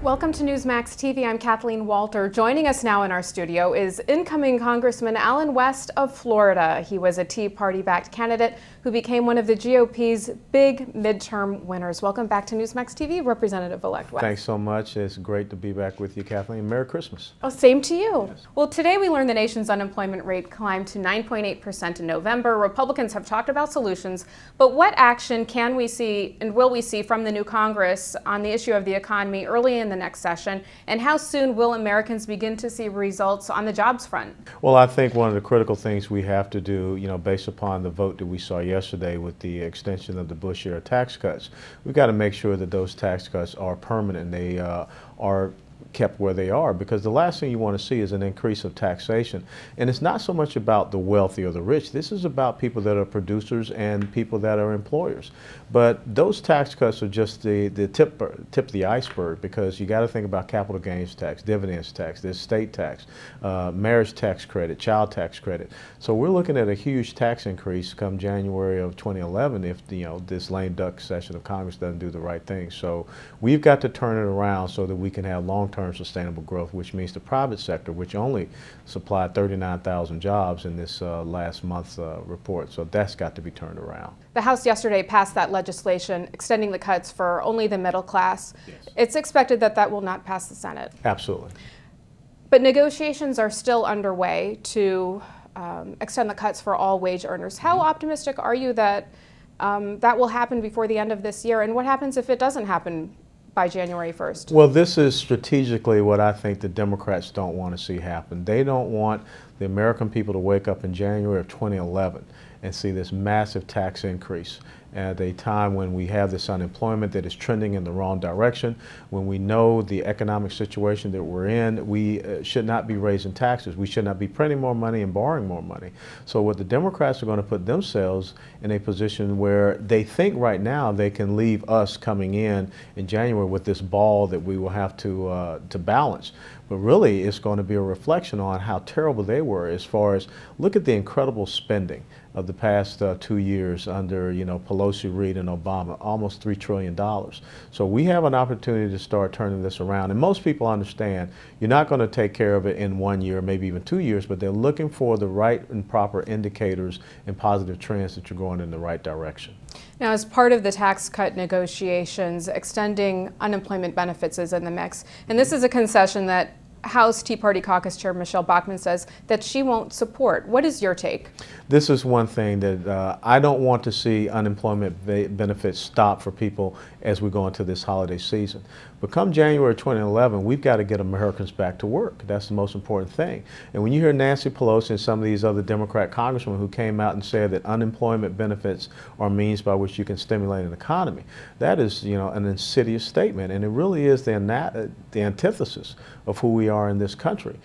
Welcome to Newsmax TV. I'm Kathleen Walter. Joining us now in our studio is incoming Congressman Allen West of Florida. He was a Tea Party-backed candidate who became one of the GOP's big midterm winners. Welcome back to Newsmax TV, Representative-elect West. Thanks so much. It's great to be back with you, Kathleen. Merry Christmas. Oh, same to you. Yes. Well, today we learned the nation's unemployment rate climbed to 9.8% in November. Republicans have talked about solutions, but what action can we see and will we see from the new Congress on the issue of the economy early in the next session, and how soon will Americans begin to see results on the jobs front? Well, I think one of the critical things we have to do, based upon the vote that we saw yesterday with the extension of the Bush-era tax cuts, we've got to make sure that those tax cuts are permanent. They are kept where they are, because the last thing you want to see is an increase of taxation. And it's not so much about the wealthy or the rich. This is about people that are producers and people that are employers. But those tax cuts are just the tip of the iceberg, because you got to think about capital gains tax, dividends tax, there's state tax, marriage tax credit, child tax credit. So we're looking at a huge tax increase come January of 2011 if this lame duck session of Congress doesn't do the right thing. So we've got to turn it around so that we can have long-term sustainable growth, which means the private sector, which only supplied 39,000 jobs in this last month's report. So that's got to be turned around. The House yesterday passed that legislation extending the cuts for only the middle class. Yes. It's expected that that will not pass the Senate. Absolutely. But negotiations are still underway to extend the cuts for all wage earners. How optimistic are you that that will happen before the end of this year? And what happens if it doesn't happen by January 1st? Well, this is strategically what I think the Democrats don't want to see happen. They don't want the American people to wake up in January of 2011 and see this massive tax increase at a time when we have this unemployment that is trending in the wrong direction, when we know the economic situation that we're in. We should not be raising taxes. We should not be printing more money and borrowing more money. So what the Democrats are going to put themselves in a position where they think right now they can leave us coming in January with this ball that we will have to balance. But really, it's going to be a reflection on how terrible they were as far as, look at the incredible spending of the past 2 years under, Pelosi, Reid, and Obama, almost $3 trillion. So we have an opportunity to start turning this around. And most people understand you're not going to take care of it in 1 year, maybe even 2 years, but they're looking for the right and proper indicators and positive trends that you're going in the right direction. Now, as part of the tax cut negotiations, extending unemployment benefits is in the mix. And this is a concession that House Tea Party Caucus Chair Michelle Bachmann says that she won't support. What is your take? This is one thing that I don't want to see unemployment benefits stop for people as we go into this holiday season. But come January 2011, we've got to get Americans back to work. That's the most important thing. And when you hear Nancy Pelosi and some of these other Democrat congressmen who came out and said that unemployment benefits are means by which you can stimulate an economy, that is, an insidious statement. And it really is the antithesis of who we are in this country.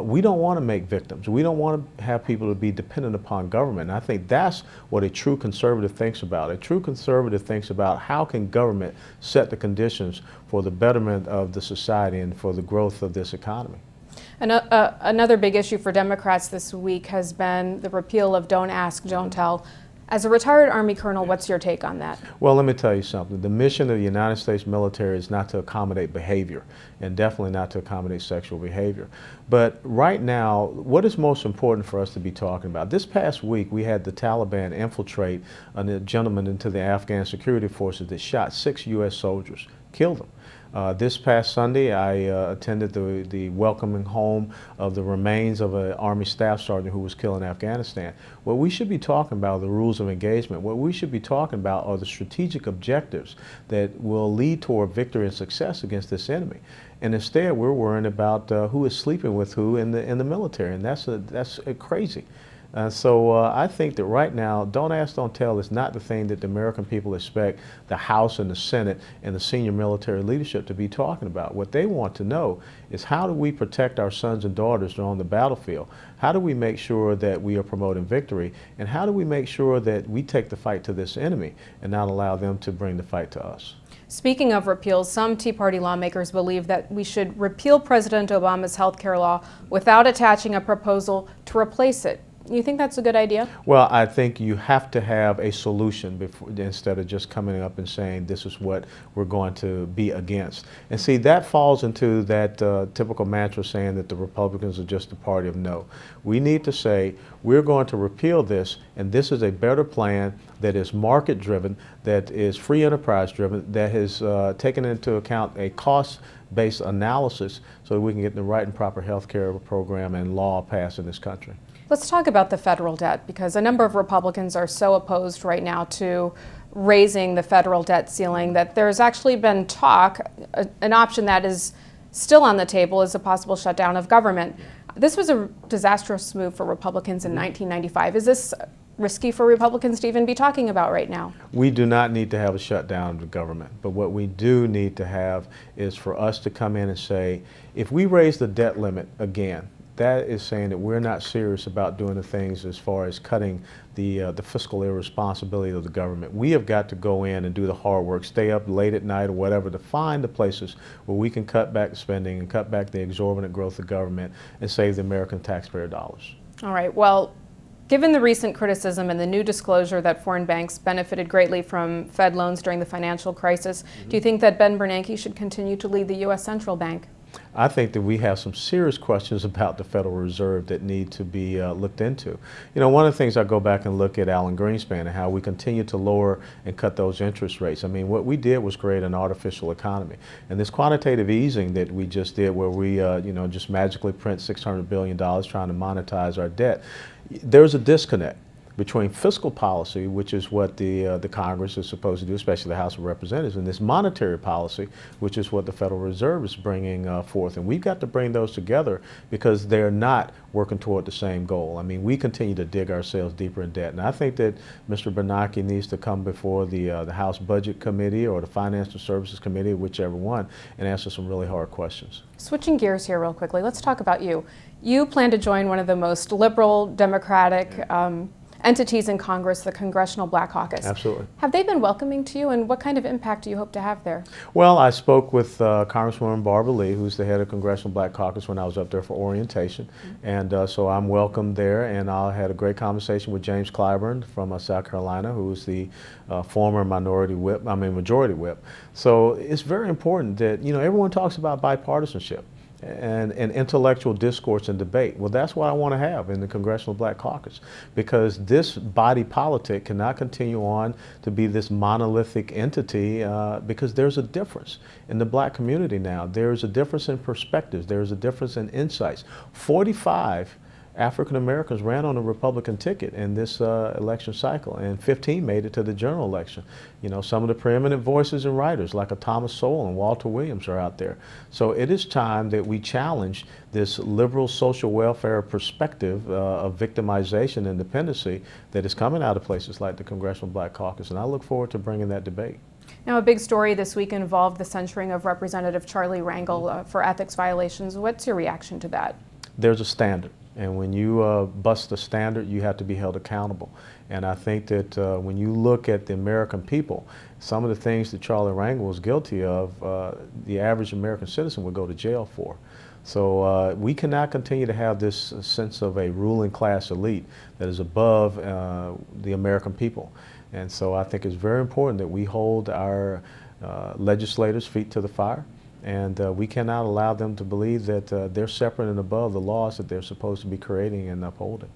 We don't want to make victims. We don't want to have people to be dependent upon government. And I think that's what a true conservative thinks about. A true conservative thinks about how can government set the conditions for the betterment of the society and for the growth of this economy. Another big issue for Democrats this week has been the repeal of Don't Ask, Don't Tell. As a retired Army colonel, what's your take on that? Well, let me tell you something. The mission of the United States military is not to accommodate behavior, and definitely not to accommodate sexual behavior. But right now, what is most important for us to be talking about? This past week, we had the Taliban infiltrate a gentleman into the Afghan security forces that shot 6 U.S. soldiers, killed them. This past Sunday, I attended the welcoming home of the remains of an Army Staff Sergeant who was killed in Afghanistan. What we should be talking about are the rules of engagement. What we should be talking about are the strategic objectives that will lead toward victory and success against this enemy. And instead, we're worrying about who is sleeping with who in the military, and that's crazy. So I think that right now, Don't Ask, Don't Tell is not the thing that the American people expect the House and the Senate and the senior military leadership to be talking about. What they want to know is, how do we protect our sons and daughters on the battlefield? How do we make sure that we are promoting victory? And how do we make sure that we take the fight to this enemy and not allow them to bring the fight to us? Speaking of repeals, some Tea Party lawmakers believe that we should repeal President Obama's health care law without attaching a proposal to replace it. You think that's a good idea? Well, I think you have to have a solution before, instead of just coming up and saying this is what we're going to be against. And see, that falls into that typical mantra saying that the Republicans are just the party of no. We need to say we're going to repeal this, and this is a better plan that is market driven, that is free enterprise driven, that has taken into account a cost-based analysis so that we can get the right and proper health care program and law passed in this country. Let's talk about the federal debt, because a number of Republicans are so opposed right now to raising the federal debt ceiling that there's actually been talk, an option that is still on the table is a possible shutdown of government. This was a disastrous move for Republicans in 1995. Is this risky for Republicans to even be talking about right now? We do not need to have a shutdown of the government, but what we do need to have is for us to come in and say, if we raise the debt limit again, that is saying that we're not serious about doing the things as far as cutting the fiscal irresponsibility of the government. We have got to go in and do the hard work, stay up late at night or whatever to find the places where we can cut back spending and cut back the exorbitant growth of government and save the American taxpayer dollars. All right, well, given the recent criticism and the new disclosure that foreign banks benefited greatly from Fed loans during the financial crisis, do you think that Ben Bernanke should continue to lead the U.S. Central Bank? I think that we have some serious questions about the Federal Reserve that need to be looked into. You know, one of the things I go back and look at Alan Greenspan and how we continue to lower and cut those interest rates. I mean, what we did was create an artificial economy. And this quantitative easing that we just did where we, you know, just magically print $600 billion trying to monetize our debt, there's a disconnect between fiscal policy, which is what the Congress is supposed to do, especially the House of Representatives, and this monetary policy, which is what the Federal Reserve is bringing forth. And we've got to bring those together because they're not working toward the same goal. I mean, we continue to dig ourselves deeper in debt. And I think that Mr. Bernanke needs to come before the House Budget Committee or the Financial Services Committee, whichever one, and answer some really hard questions. Switching gears here real quickly, let's talk about you. You plan to join one of the most liberal, democratic entities in Congress, the Congressional Black Caucus. Absolutely. Have they been welcoming to you, and what kind of impact do you hope to have there? Well, I spoke with Congresswoman Barbara Lee, who's the head of Congressional Black Caucus, when I was up there for orientation. And so I'm welcome there, and I had a great conversation with James Clyburn from South Carolina, who's the former majority whip. So it's very important that, you know, everyone talks about bipartisanship and intellectual discourse and debate. Well, that's what I want to have in the Congressional Black Caucus, because this body politic cannot continue on to be this monolithic entity because there's a difference in the black community now. There's a difference in perspectives. There's a difference in insights. 45 African Americans ran on a Republican ticket in this election cycle, and 15 made it to the general election. You know, some of the preeminent voices and writers like a Thomas Sowell and Walter Williams are out there. So it is time that we challenge this liberal social welfare perspective of victimization and dependency that is coming out of places like the Congressional Black Caucus, and I look forward to bringing that debate. Now, a big story this week involved the censuring of Representative Charlie Rangel for ethics violations. What's your reaction to that? There's a standard. And when you bust the standard, you have to be held accountable. And I think that when you look at the American people, some of the things that Charlie Rangel was guilty of, the average American citizen would go to jail for. So we cannot continue to have this sense of a ruling class elite that is above the American people. And so I think it's very important that we hold our legislators' feet to the fire. And we cannot allow them to believe that they're separate and above the laws that they're supposed to be creating and upholding.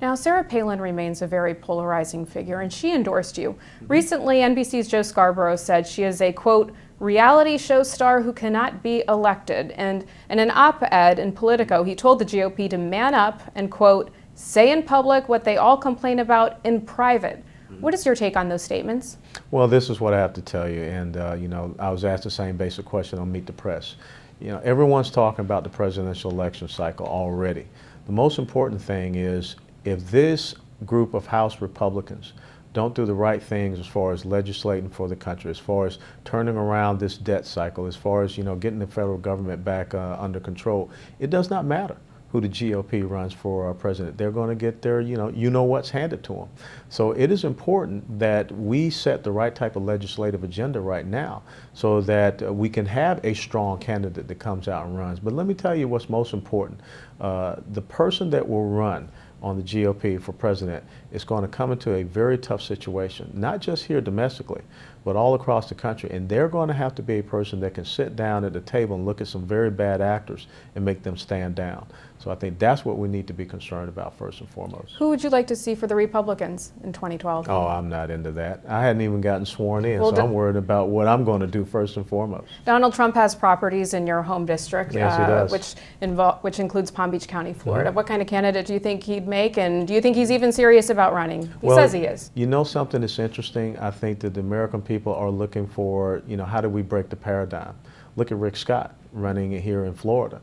Now, Sarah Palin remains a very polarizing figure, and she endorsed you. Recently, NBC's Joe Scarborough said she is a, quote, reality show star who cannot be elected. And in an op-ed in Politico, he told the GOP to man up and, quote, say in public what they all complain about in private. What is your take on those statements? Well, this is what I have to tell you, and you know, I was asked the same basic question on Meet the Press. You know, everyone's talking about the presidential election cycle already. The most important thing is if this group of House Republicans don't do the right things as far as legislating for the country, as far as turning around this debt cycle, as far as, you know, getting the federal government back under control, it does not matter who the GOP runs for president. They're going to get their, you know what's handed to them. So it is important that we set the right type of legislative agenda right now so that we can have a strong candidate that comes out and runs. But let me tell you what's most important. The person that will run on the GOP for president is going to come into a very tough situation, not just here domestically, but all across the country. And they're going to have to be a person that can sit down at the table and look at some very bad actors and make them stand down. So I think that's what we need to be concerned about first and foremost. Who would you like to see for the Republicans in 2012? Oh, I'm not into that. I hadn't even gotten sworn in, Well, so I'm worried about what I'm going to do first and foremost. Donald Trump has properties in your home district, Yes, he does. which includes Palm Beach County, Florida. Mm-hmm. What kind of candidate do you think he'd make, and do you think he's even serious about running? He says he is. You know something that's interesting? I think that the American people are looking for, how do we break the paradigm? Look at Rick Scott running here in Florida.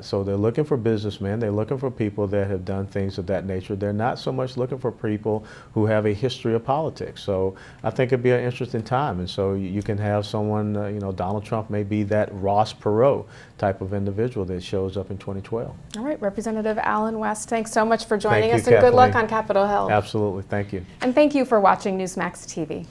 So they're looking for businessmen, they're looking for people that have done things of that nature. They're not so much looking for people who have a history of politics. So I think it'd be an interesting time. And so you can have someone, Donald Trump may be that Ross Perot type of individual that shows up in 2012. All right, Representative Allen West, thanks so much for joining Thank us, you, and good luck Kathleen. on Capitol Hill. Absolutely, thank you. And thank you for watching Newsmax TV.